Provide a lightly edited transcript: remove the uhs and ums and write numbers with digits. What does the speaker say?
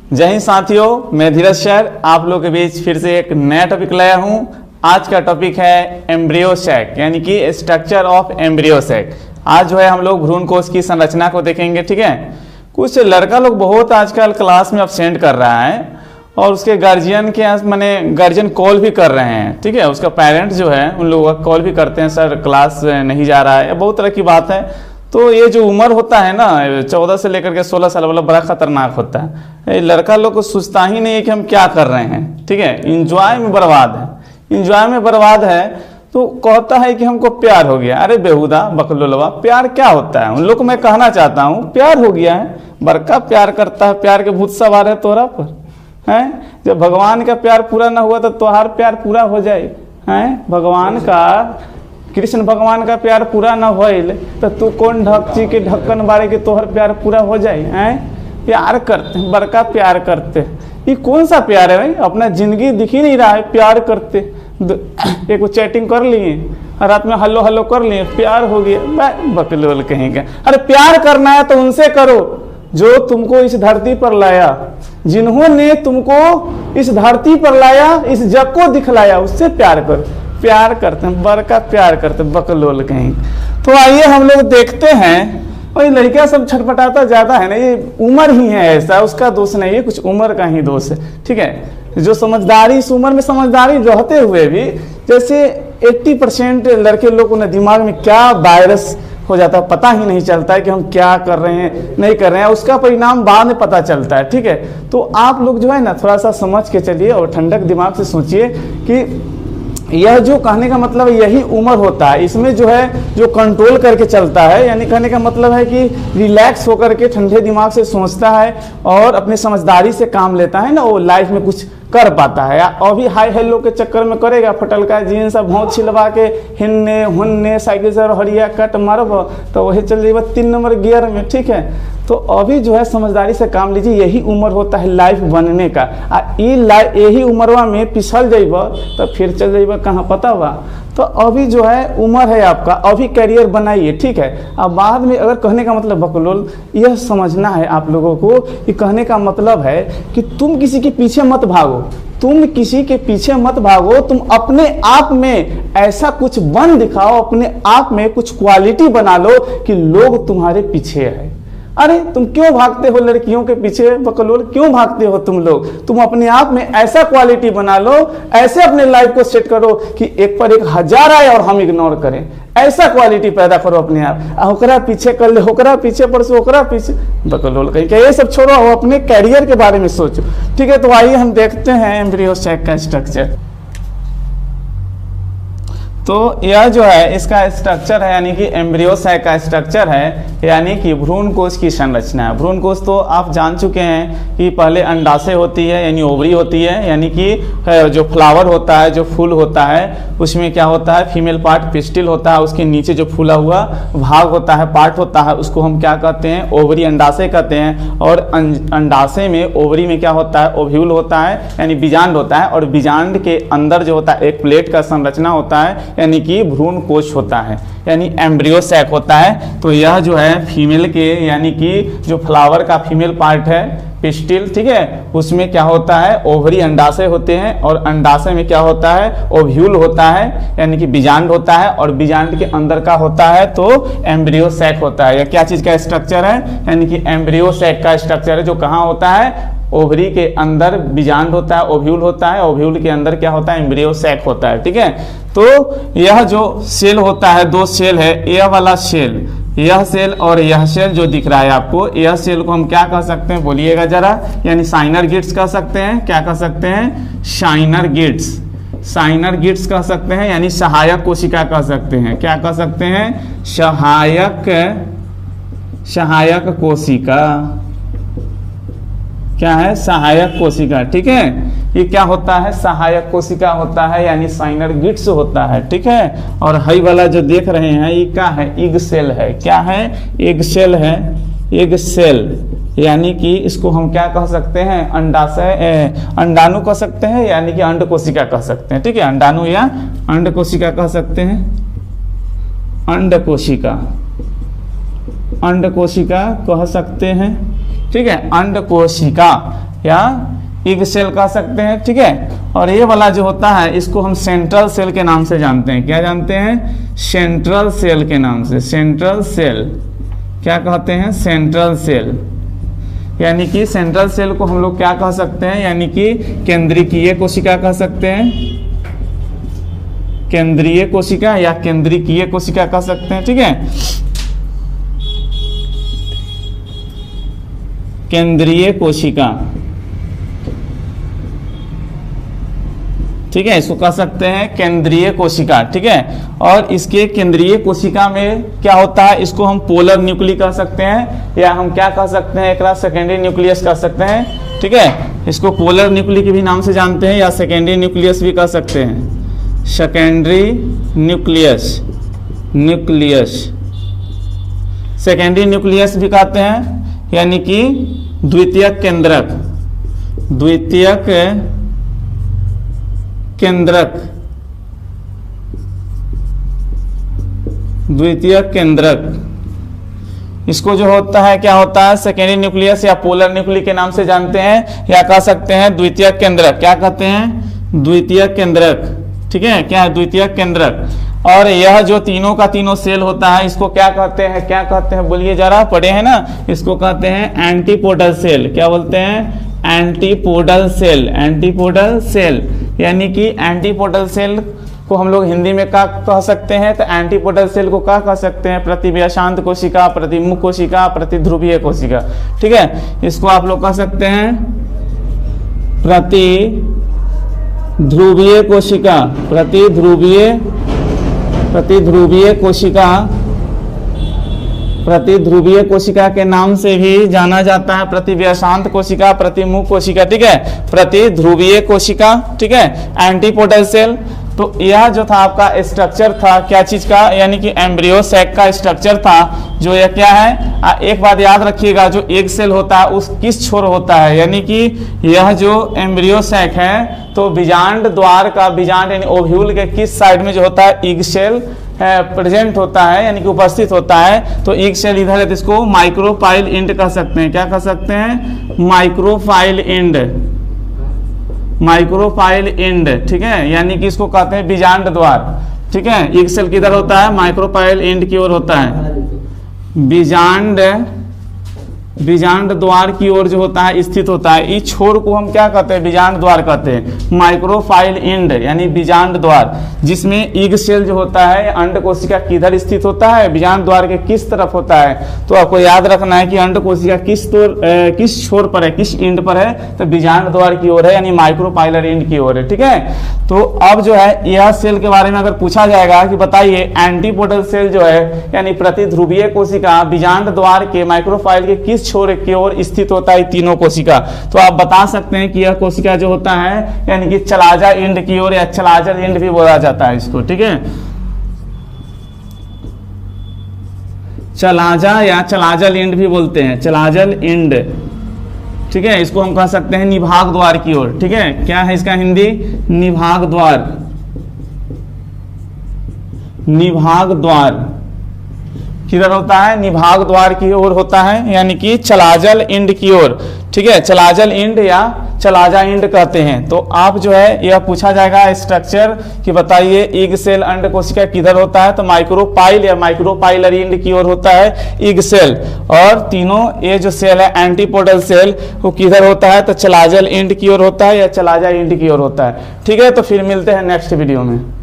जय हिंद साथियों, मैं धीरज सर आप लोग के बीच फिर से एक नया टॉपिक लाया हूं। आज का टॉपिक है एम्ब्रियो सैक यानी कि स्ट्रक्चर ऑफ एम्ब्रियो सैक। आज जो है हम लोग भ्रूण कोश की संरचना को देखेंगे। ठीक है, कुछ लड़का लोग बहुत आजकल क्लास में अब्सेंट कर रहा है और उसके गार्जियन के माने गार्जियन कॉल भी कर रहे हैं। ठीक है, उसका पेरेंट्स जो है उन लोगों का कॉल भी करते हैं, सर क्लास नहीं जा रहा है, बहुत तरह की बात है। तो ये जो उम्र होता है ना 14 से लेकर के 16 साल वाला बड़ा खतरनाक होता है। ये लड़का लोग को सोचता ही नहीं है कि हम क्या कर रहे हैं। ठीक है, इंजॉय में बर्बाद है, इंजॉय में बर्बाद है। तो कहता है कि हमको प्यार हो गया। अरे बेहुदा बकलोलवा, प्यार क्या होता है? उन लोग को मैं कहना चाहता हूँ प्यार हो गया है, बड़का प्यार करता है, प्यार के भूत सवार है तोरा पर है। जब भगवान का प्यार पूरा ना हुआ तो तोहार प्यार पूरा हो जाए है। भगवान का कृष्ण भगवान का प्यार पूरा न होइल तो तू कौन ढक्ची के ढक्कन बारे के तोहर प्यार पूरा हो जाए हैं। प्यार करते हैं, बड़का प्यार करते। ये कौन सा प्यार है भाई? अपना जिंदगी दिख ही नहीं रहा है, प्यार करते। एक चैटिंग कर लिए, रात में हल्लो हल्लो कर लिए, प्यार हो गया। बकलोल कहेंगे। अरे प्यार करना है तो उनसे करो जो तुमको इस धरती पर लाया, जिन्होंने तुमको इस धरती पर लाया, इस जग को दिखलाया, उससे प्यार करो। प्यार करते हैं, बड़का प्यार करते हैं, बकलोल कहीं। तो आइए हम लोग देखते हैं। और ये लड़का सब छटपटाता ज्यादा है ना, ये उम्र ही है ऐसा, उसका दोष नहीं है, कुछ उम्र का ही दोष है। ठीक है, जो समझदारी इस उम्र में समझदारी रहते हुए भी जैसे 80% लड़के लोगों ने दिमाग में क्या वायरस हो जाता है, पता ही नहीं चलता है कि हम क्या कर रहे हैं नहीं कर रहे हैं, उसका परिणाम बाद में पता चलता है। ठीक है, तो आप लोग जो है ना थोड़ा सा समझ के चलिए और ठंडक दिमाग से सोचिए कि यह जो कहने का मतलब यही उम्र होता है, इसमें जो है जो कंट्रोल करके चलता है, यानी कहने का मतलब है कि रिलैक्स होकर के ठंडे दिमाग से सोचता है और अपनी समझदारी से काम लेता है ना, वो लाइफ में कुछ कर पाता है। अभी हाई हेलो के चक्कर में करेगा, फटल का जीन्स सब भौंत छिलवा के हिन्ने हुन्ने साइकिल से हरिया कट मारब तो वही चल जाएगा 3 नंबर गियर में। ठीक है, तो अभी जो है समझदारी से काम लीजिए, यही उम्र होता है लाइफ बनने का। यही उम्रवा में पिछल जाइब तो फिर चल जाइब कहाँ पता हुआ। तो अभी जो है उम्र है आपका, अभी कैरियर बनाइए। ठीक है, अब बाद में अगर कहने का मतलब बकलोल यह समझना है आप लोगों को कि कहने का मतलब है कि तुम किसी के पीछे मत भागो, तुम किसी के पीछे मत भागो, तुम अपने आप में ऐसा कुछ बन दिखाओ, अपने आप में कुछ क्वालिटी बना लो कि लोग तुम्हारे पीछे है। अरे तुम क्यों भागते हो लड़कियों के पीछे बकलोल, क्यों भागते हो तुम लोग? तुम अपने आप में ऐसा क्वालिटी बना लो, ऐसे अपने लाइफ को सेट करो कि एक पर एक हजार आए और हम इग्नोर करें। ऐसा क्वालिटी पैदा करो अपने आप। होकरा पीछे कर ले, होकरा पीछे परसों होकरा पीछे बकलोल कहीं क्या, ये सब छोड़ो, अपने कैरियर के बारे में सोचो। ठीक है, तो आइए हम देखते हैं एम्ब्रियो सैक का स्ट्रक्चर। तो यह जो है इसका स्ट्रक्चर है, यानी कि एम्ब्रियो सैक का स्ट्रक्चर है, यानी कि भ्रूण कोश की संरचना है। भ्रूण कोश तो आप जान चुके हैं कि पहले अंडाशय होती है यानी ओवरी होती है, यानी कि जो फ्लावर होता है, जो फूल होता है, उसमें क्या होता है फीमेल पार्ट पिस्टिल होता है, उसके नीचे जो फूला हुआ भाग होता है, पार्ट होता है, उसको हम क्या कहते हैं ओवरी अंडाशय कहते हैं। और अंडाशय में ओवरी में क्या होता है ओव्यूल होता है यानी बीजांड होता है, और बीजांड के अंदर जो होता है एक प्लेट का संरचना होता है यानी कि भ्रूण कोश होता है, यानी एम्ब्रियो सैक होता है। तो यह जो है फीमेल के यानी कि जो फ्लावर का फीमेल पार्ट है पिस्टिल, ठीक है, उसमें क्या होता है ओवरी अंडाशय होते हैं, और अंडाशय में क्या होता है ओव्यूल होता है यानी कि बीजांड होता है, और बीजांड के अंदर का होता है तो एम्ब्रियो सैक होता है। यह क्या चीज का स्ट्रक्चर है? यानी कि एम्ब्रियो सैक का स्ट्रक्चर है, जो कहाँ होता है ओवरी के अंदर बीजांड होता है, ओव्यूल होता है, ओव्यूल के अंदर क्या होता है एम्ब्रियो सैक होता है। ठीक है, तो यह जो सेल होता है, 2 सेल है, यह वाला सेल, यह सेल और यह सेल जो दिख रहा है आपको, यह सेल को हम क्या कह सकते हैं बोलिएगा जरा? यानी साइनर गिट्स कह सकते हैं। क्या कह सकते हैं? साइनर गिट्स, साइनर गिट्स कह सकते हैं, यानी सहायक कोशिका कह सकते हैं। क्या कह सकते हैं? सहायक कोशिका। क्या है? सहायक कोशिका। ठीक है, ये क्या होता है? सहायक कोशिका होता है, यानी साइनर गिट्स होता है। ठीक है, और हाई वाला जो देख रहे हैं ये क्या है? एग सेल है। क्या है? एग सेल है, एग सेल, यानी कि इसको हम क्या कह सकते हैं? अंडाशय, अंडाणु कह सकते हैं, यानी कि अंड कोशिका कह सकते हैं। ठीक है, अंडाणु या अंड कोशिका कह सकते हैं। अंड कोशिका, अंड कोशिका कह सकते हैं। ठीक है, अंड कोशिका या इग सेल कह सकते हैं, ठीक है। और ये वाला जो होता है इसको हम सेंट्रल सेल के नाम से जानते हैं। क्या जानते हैं? सेंट्रल सेल के नाम से। सेंट्रल सेल क्या कहते हैं? Central cell. यानी कि सेंट्रल सेल को हम लोग क्या कह सकते हैं? यानी कि केंद्रीय कोशिका कह सकते हैं। केंद्रीय कोशिका या केंद्रीय कोशिका कह सकते हैं, ठीक है। केंद्रीय कोशिका, ठीक है, इसको कह सकते हैं केंद्रीय कोशिका, ठीक है। और इसके केंद्रीय कोशिका में क्या होता है? इसको हम पोलर न्यूक्ली कह सकते हैं, या हम क्या कह सकते हैं? एक सेकेंडरी न्यूक्लियस कह सकते हैं, ठीक है। इसको पोलर न्यूक्ली के भी नाम से जानते हैं या सेकेंडरी न्यूक्लियस भी कह सकते हैं। सेकेंडरी न्यूक्लियस, सेकेंडरी न्यूक्लियस भी कहते हैं, यानी कि द्वितीयक केंद्रक, द्वितीयक केंद्रक, द्वितीयक केंद्रक। इसको जो होता है क्या होता है? सेकेंडरी न्यूक्लियस या पोलर न्यूक्ली के नाम से जानते हैं, या कह सकते हैं द्वितीयक केंद्रक। क्या कहते हैं? द्वितीयक केंद्रक, ठीक है। क्या है? द्वितीयक केंद्रक। और यह जो तीनों का तीनों सेल होता है इसको क्या कहते हैं? क्या कहते हैं? बोलिए जरा, पढ़े हैं ना। इसको कहते हैं एंटीपोडल सेल। क्या बोलते हैं? Antipodal cell. एंटीपोडल सेल यानी कि एंटीपोडल सेल को हम लोग हिंदी में क्या कह सकते हैं? तो एंटीपोडल सेल को क्या कह सकते हैं? प्रतिव्यासांत कोशिका, प्रतिमुख कोशिका, प्रतिध्रुवीय कोशिका, ठीक है। इसको आप लोग कह सकते हैं प्रतिध्रुवीय कोशिका, प्रतिध्रुवीय कोशिका, प्रतिध्रुवीय कोशिका के नाम से भी जाना जाता है। प्रतिव्यासांत कोशिका, प्रतिमुख कोशिका, ठीक है, प्रतिध्रुवीय कोशिका, ठीक है। एंटीपोडल सेल, तो यह जो था आपका स्ट्रक्चर था क्या चीज का? यानी कि एम्ब्रियो सैक का स्ट्रक्चर था। जो यह क्या है? एक बात याद रखिएगा, जो एग सेल होता है उस किस छोर होता है? यानी कि यह जो एम्ब्रियो सैक है तो बीजांड द्वार का, बीजांड यानी ओव्यूल के किस साइड में जो होता है एग सेल प्रेजेंट होता है, यानी कि उपस्थित होता है। तो एग सेल इधर है तो इसको माइक्रोपाइल एंड कह सकते हैं। क्या कह सकते हैं? माइक्रोपाइल एंड, माइक्रोपाइल एंड, ठीक है। यानी कि इसको कहते हैं बीजांड द्वार, ठीक है। एग सेल किधर होता है? माइक्रोपाइल एंड की ओर होता है। बीजांड द्वार की ओर जो होता है स्थित होता है। इस छोर को हम क्या कहते हैं? बीजांड द्वार कहते हैं। माइक्रोपाइल एंड यानी बीजांड द्वार, जिसमें एग सेल जो होता है अंड कोशिका किधर स्थित होता है? बीजांड द्वार के किस तरफ होता है? तो आपको याद रखना है कि अंड कोशिका किस छोर पर है, किस एंड पर है? तो बीजांड द्वार की ओर है, यानी माइक्रोपाइलर एंड की ओर है, ठीक है। तो अब जो है यह सेल के बारे में अगर पूछा जाएगा कि बताइए एंटीपोडल सेल जो है यानी प्रतिध्रुवीय कोशिका बीजांड द्वार के माइक्रोपाइल के किस छोर की ओर स्थित होता है? तीनों कोशिका। तो आप बता सकते हैं कि यह कोशिका जो होता है यानी कि चलाजा एंड की ओर, या चलाजल एंड भी बोला जाता है इसको, ठीक है। चलाजा या चलाजल एंड भी बोलते हैं, चलाजल एंड, ठीक है। इसको हम कह सकते हैं निभाग द्वार की ओर, ठीक है। क्या है इसका हिंदी? निभाग द्वार, निभाग द्वार किधर होता है? निभाग द्वार की ओर होता है, यानी कि चलाजल एंड की ओर, ठीक है। चलाजल एंड या चलाजा एंड कहते हैं। तो आप जो है यह पूछा जाएगा स्ट्रक्चर कि बताइए एग सेल अंड कोशिका किधर होता है? तो माइक्रोपाइल या माइक्रोपाइलर एंड की ओर होता है एग सेल। और तीनों ये जो सेल है एंटीपोडल सेल वो किधर होता है? तो चलाजल एंड की ओर होता है या चलाजा एंड की ओर होता है, ठीक है। तो फिर मिलते हैं नेक्स्ट वीडियो में।